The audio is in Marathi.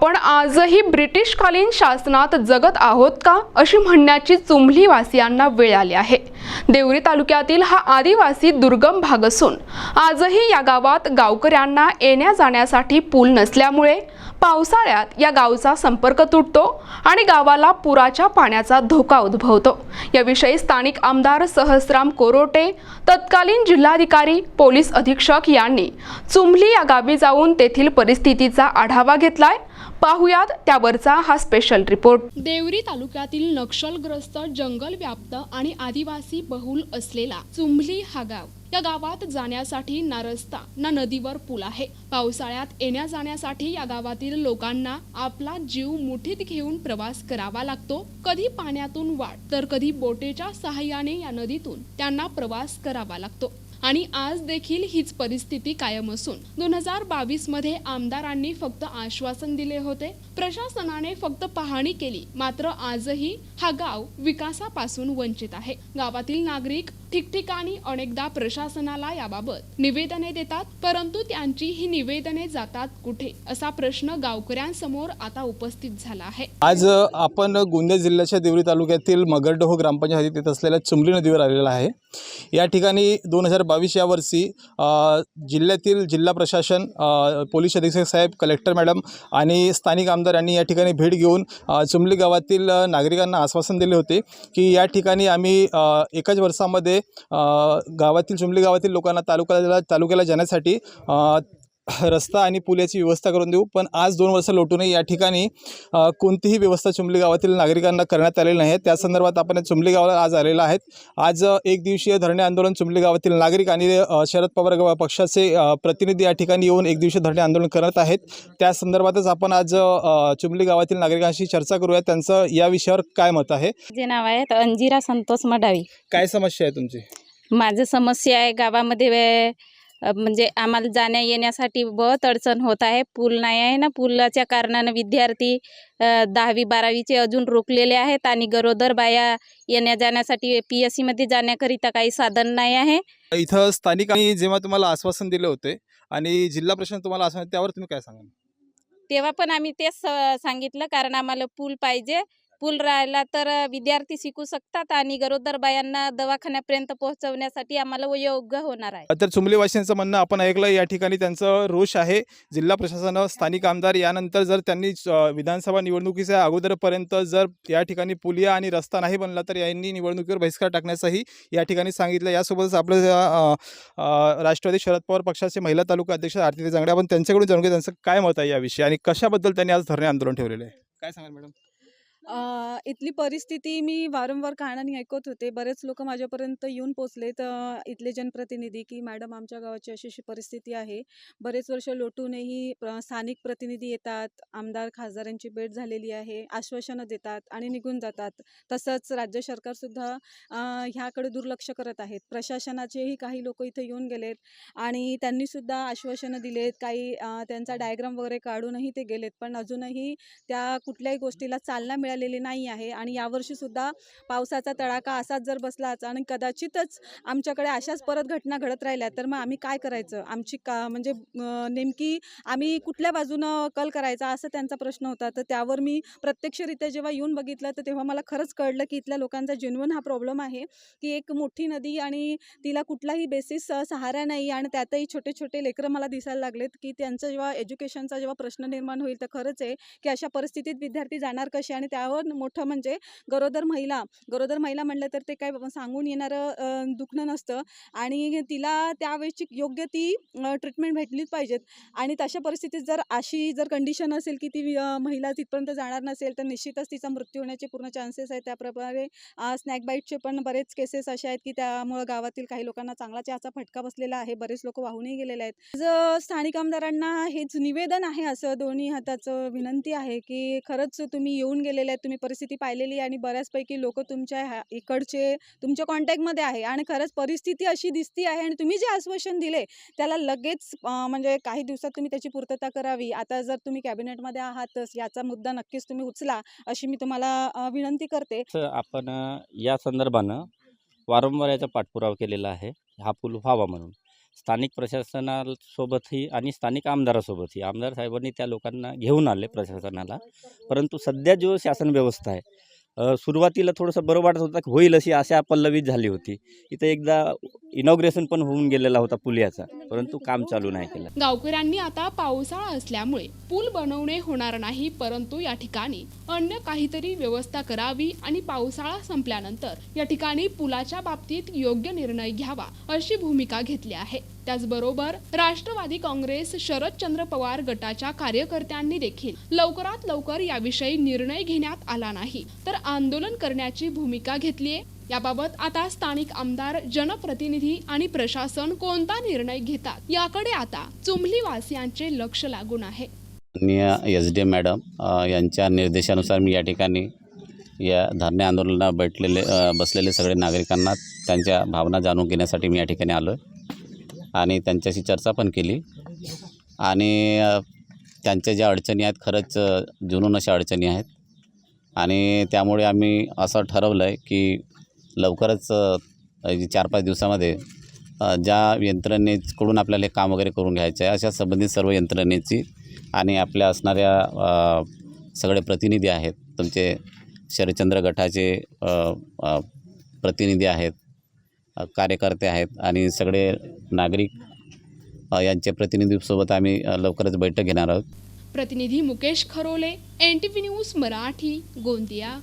आपण आजही ब्रिटिशकालीन शासनात जगत आहोत का अशी म्हणण्याची चुंबली वासियांना वेळ आली आहे। देवरी तालुक्यातील हा आदिवासी दुर्गम भाग असून आजही या गावात गावकऱ्यांना येण्या जाण्यासाठी पूल नसल्यामुळे पावसाळ्यात या गावचा संपर्क तुटतो आणि गावाला पुराच्या पाण्याचा धोका उद्भवतो। याविषयी स्थानिक आमदार सहस्राम कोरोटे, तत्कालीन जिल्हाधिकारी, पोलीस अधीक्षक यांनी चुंबली या गावी जाऊन तेथील परिस्थितीचा आढावा घेतलाय। पाहुयात त्यावरचा हा स्पेशल रिपोर्ट। देवरी तालुक्यातील नक्षलग्रस्त, जंगल व्याप्त आणि आदिवासी बहुल असलेला चुंबली हा गाव। या गावात जाण्यासाठी ना रस्ता ना नदीवर पूल आहे। पावसाळ्यात येण्या जाण्यासाठी या गावातील लोकांना आपला जीव मुठीत घेऊन प्रवास करावा लागतो। कधी पाण्यातून वाट तर कधी बोटीच्या सहाय्याने या नदीतून त्यांना प्रवास करावा लागतो आणि आज देखील हीच परिस्थिती कायम असून 2022 मध्ये आमदारांनी फक्त आश्वासन दिले होते, प्रशासनाने फक्त पाहणी केली, मात्र आजही हा गाव विकासापासून वंचित आहे। गावातील नागरिक ठिकठिकाणी अनेकदा प्रशासनाला याबाबत निवेदने देतात, परंतु त्यांची ही निवेदने जातात कुठे असा प्रश्न गावकऱ्यांसमोर आता उपस्थित झाला आहे। आज आपण गोंदिया जिल्ह्याच्या देवरी तालुक्यातील मगरडोह ग्रामपंचायतीत येत असलेल्या चुंबली नदीवर आलेला आहे। या ठिकाणी 2022 या वर्षी जिल्ह्यातील जिल्हा प्रशासन, पोलीस अधीक्षक साहेब, कलेक्टर मॅडम आणि स्थानिक आमदार यांनी या ठिकाणी भेट घेऊन चुंबली गावातील नागरिकांना आश्वासन दिले होते की या ठिकाणी आम्ही एकाच वर्षामध्ये गावातील चुंबली गावातील लोकांना तालुक्याला जाण्यासाठी रस्ता आणि पुलाची व्यवस्था करून देऊ। पण आज 2 वर्ष लोटूनही या ठिकाणी कोणतीही व्यवस्था चुंबली गावातील नागरिकांना करण्यात आलेली नाही। त्या संदर्भात आपण चुंबली गावाला आज आलेला आहेत। आज एक दिवसीय धरणे आंदोलन चुंबली गावातील नागरिक आणि शरद पवार पक्षाचे प्रतिनिधी या ठिकाणी येऊन एक दिवसीय धरणे आंदोलन करत आहेत। त्या संदर्भातच आपण आज चुंबली गावातील नागरिकांशी चर्चा करूया। त्यांचं या विषयावर काय मत आहे? जे नाव आहे अंजिरा संतोष मडावी। काय समस्या आहे तुमची? माझी समस्या आहे गावामध्ये म्हणजे आम्हाला जाण्या येण्यासाठी बहुत अडचण होत आहे। पूल नाही आहे ना, पुलाच्या कारणाने विद्यार्थी 10वी 12वीचे अजून रोखलेले आहेत आणि गरोदर बाया येण्या जाण्यासाठी PSC मध्ये जाण्याकरिता काही साधन नाही आहे। इथं स्थानिकांनी जेव्हा तुम्हाला आश्वासन दिले होते आणि जिल्हा प्रशासन तुम्हाला आश्वासन, त्यावर तुम्ही काय सांगाल? तेव्हा पण आम्ही तेच सांगितलं, कारण आम्हाला पूल पाहिजे। पूल राहिला तर विद्यार्थी शिकू शकतात आणि गरोदर बायांना दवाखान्यापर्यंत पोहोचवण्यासाठी आम्हाला योग्य होणार आहे। तर चुंबलीवासियांचं म्हणणं आपण ऐकलं, या ठिकाणी त्यांचं रोष आहे। जिल्हा प्रशासन, स्थानिक आमदार यानंतर जर त्यांनी विधानसभा निवडणुकीच्या अगोदरपर्यंत जर या ठिकाणी पुलिया आणि रस्ता नाही बनला तर यांनी निवडणुकीवर बहिष्कार टाकण्याचंही या ठिकाणी सांगितलं। यासोबतच आपलं राष्ट्रवादी शरद पवार पक्षाचे महिला तालुका अध्यक्ष आरती जांगडे, आपण त्यांच्याकडून जाणून घेऊ त्यांचं काय मत आहे याविषयी आणि कशाबद्दल त्यांनी आज धरणे आंदोलन ठेवलेलं आहे। काय सांगाल मॅडम? इथली परिस्थिती मी वारंवार कानाने ऐकत होते। बरेच लोक माझ्यापर्यंत येऊन पोचलेत, इथले जनप्रतिनिधी, की मॅडम आमच्या गावाची अशी परिस्थिती आहे। बरेच वर्ष लोटूनही स्थानिक प्रतिनिधी येतात, आमदार खासदारांची भेट झालेली आहे, आश्वासनं देतात आणि निघून जातात। तसंच राज्य सरकारसुद्धा ह्याकडे दुर्लक्ष करत आहेत। प्रशासनाचेही काही लोक इथे येऊन गेलेत आणि त्यांनीसुद्धा आश्वासनं दिलेत, काही त्यांचा डायग्राम वगैरे काढूनही ते गेलेत, पण अजूनही त्या कुठल्याही गोष्टीला चालना मिळालेली नाही आहे। आणि यावर्षी सुद्धा पावसाचा तडाखा असाच जर बसला आणि कदाचितच आमच्याकडे अशाच परत घटना घडत राहिल्या तर मग आम्ही काय करायचं? आमची म्हणजे नेमकी आम्ही कुठल्या बाजूनं कल करायचा असं त्यांचा प्रश्न होता। तर त्यावर मी प्रत्यक्षरित्या जेव्हा येऊन बघितलं तर तेव्हा मला खरंच कळलं की इथल्या लोकांचा जेन्युइन हा प्रॉब्लेम आहे की एक मोठी नदी आणि तिला कुठलाही बेसिस सहारा नाही आणि त्यातही छोटे छोटे लेकरं मला दिसायला लागलेत की त्यांचं जेव्हा एज्युकेशनचा जेव्हा प्रश्न निर्माण होईल तर खरंच आहे की अशा परिस्थितीत विद्यार्थी जाणार कसे? आणि त्यावर मोठं म्हणजे गरोदर महिला म्हणलं तर ते काय सांगून येणारं दुखणं नसतं आणि तिला त्यावेळेची योग्य ती ट्रीटमेंट भेटलीच पाहिजेत। आणि तशा परिस्थितीत जर अशी कंडिशन असेल की ती महिला तिथपर्यंत जाणार नसेल तर निश्चितच तिचा मृत्यू होण्याचे पूर्ण चान्सेस आहेत। त्याप्रकारे स्नॅक बाईटचे पण बरेच केसेस असे आहेत की त्यामुळे गावातील काही लोकांना चांगलाच याचा फटका बसलेला आहे। बरेच लोक वाहूनही गेलेले आहेत। स्थानिक आमदारांना हेच निवेदन आहे, असं दोन्ही हाताचं विनंती आहे की खरंच तुम्ही येऊन गेलेले आहेत, तुम्ही परिस्थिती पाहिलेली आणि बऱ्याचपैकी लोक तुमच्या इकडचे तुमच्या कॉन्टॅक्टमध्ये आहे आणि खरंच परिस्थिती अशी दिसती आहे आणि तुम्ही जे आश्वासन दिले त्याला लगेच म्हणजे काही दिवसात तुम्ही त्याची पूर्तता करावी। आता जर तुम्ही कॅबिनेटमध्ये आहात तर याचा मुद्दा नक्कीच तुम्ही उचला अशी मी तुम्हाला विनंती करते। आपण या संदर्भानं वारंवार याचा पाठपुरावा केलेला आहे, हा पूल व्हावा म्हणून। स्थानिक प्रशासनासोबतही आणि स्थानिक आमदारासोबतही आमदार साहेबांनी त्या लोकांना घेऊन आले प्रशासनाला. परंतु सध्या जो शासन व्यवस्था आहे सुरुवातीला थोडंसं बरं वाटत होतं की होईल अशी आशा पल्लवित झाली होती. इथं एकदा इनॉग्रेशन पण होऊन गेलेला होता पुलाचा, परंतु काम चालू नाही केलं. गावकऱ्यांनी आता पावसाळा असल्यामुळे पूल बनवणे होणार नाही, परंतु या ठिकाणी अन्य काहीतरी व्यवस्था करावी आणि पावसाळा संपल्यानंतर या ठिकाणी पुलाच्या बाबतीत योग्य निर्णय घ्यावा अशी भूमिका घेतली आहे. त्याचबरोबर राष्ट्रवादी काँग्रेस शरदचंद्र पवार गटाच्या कार्यकर्त्यांनी देखील लवकरात लवकर याविषयी निर्णय घेण्यात आला नाही तर आंदोलन करण्याची भूमिका घेतली आहे. याबाबत आता स्थानिक आमदार, जनप्रतिनिधी आणि प्रशासन कोणता निर्णय घेतात याकडे आता चुमली वासियांचे लक्ष लागून आहे. माननीय SD मॅडम यांच्या निर्देशानुसार मी या ठिकाणी या धरणे आंदोलनाला बसलेले सगळे नागरिकांना त्यांच्या भावना जाणून घेण्यासाठी मी या ठिकाणी आलो आहे आणि त्यांच्याशी चर्चा पण केली आणि त्यांच्या ज्या अडचणी आहेत खरंच जुनून अशा अडचणी आहेत आणि त्यामुळे आम्ही असं ठरवलं आहे की लवकरच 4-5 दिवसामध्ये ज्या यंत्रणेकडून आपल्याला हे काम वगैरे करून घ्यायचं आहे अशा संबंधित सर्व यंत्रणेची आणि आपल्या असणाऱ्या सगळे प्रतिनिधी आहेत, तुमचे शरदचंद्र गटाचे प्रतिनिधी आहेत, कार्यकर्ते आहेत आणि सगळे नागरिक यांच्या प्रतिनिधीसोबत आम्ही लवकरच बैठक घेणार आहोत. प्रतिनिधी मुकेश खरोले, NTV न्यूज मराठी, गोंदिया.